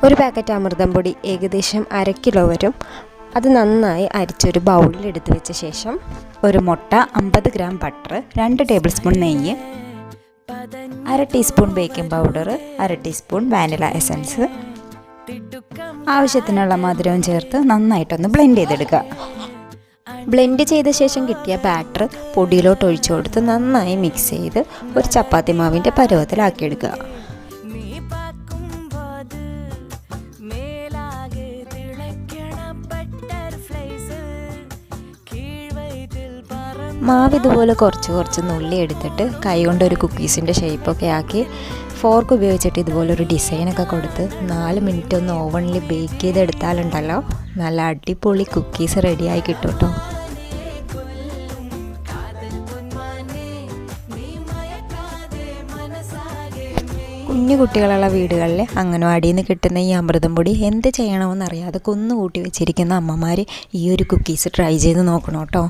ഒരു പാക്കറ്റ് അമൃതം പൊടി ഏകദേശം 1/2 കിലോ വരും. അത് നന്നായി അരിച്ചൊരു ബൗളിൽ എടുത്ത് വെച്ച ശേഷം ഒരു മുട്ട, 50 ഗ്രാം ബട്ടർ, 2 ടേബിൾ സ്പൂൺ നെയ്യ്, 1/2 teaspoon baking powder, 1/2 teaspoon vanilla essence, ആവശ്യത്തിനുള്ള മധുരവും ചേർത്ത് നന്നായിട്ടൊന്ന് ബ്ലെൻഡ് ചെയ്തെടുക്കുക. ബ്ലെൻഡ് ചെയ്ത ശേഷം കിട്ടിയ ബാറ്റർ പൊടിയിലോട്ട് ഒഴിച്ചു കൊടുത്ത് നന്നായി മിക്സ് ചെയ്ത് ഒരു ചപ്പാത്തി മാവിൻ്റെ പരുവത്തിലാക്കിയെടുക്കുക. മാവ് ഇതുപോലെ കുറച്ച് നുള്ളി എടുത്തിട്ട് കൈ കൊണ്ട് ഒരു കുക്കീസിൻ്റെ ഷേപ്പൊക്കെ ആക്കി ഫോർക്ക് ഉപയോഗിച്ചിട്ട് ഇതുപോലൊരു ഡിസൈനൊക്കെ കൊടുത്ത് 4 മിനിറ്റ് ഒന്ന് ഓവനിൽ ബേക്ക് ചെയ്തെടുത്താലുണ്ടല്ലോ നല്ല അടിപൊളി കുക്കീസ് റെഡിയായി കിട്ടും കേട്ടോ. കുഞ്ഞു കുട്ടികളുള്ള വീടുകളിൽ അംഗനവാടിയിൽ നിന്ന് കിട്ടുന്ന ഈ അമൃതം പൊടി എന്ത് ചെയ്യണമെന്നറിയാതെ കുന്നുകൂട്ടി വെച്ചിരിക്കുന്ന അമ്മമാർ ഈ ഒരു കുക്കീസ് ട്രൈ ചെയ്ത് നോക്കണം കേട്ടോ.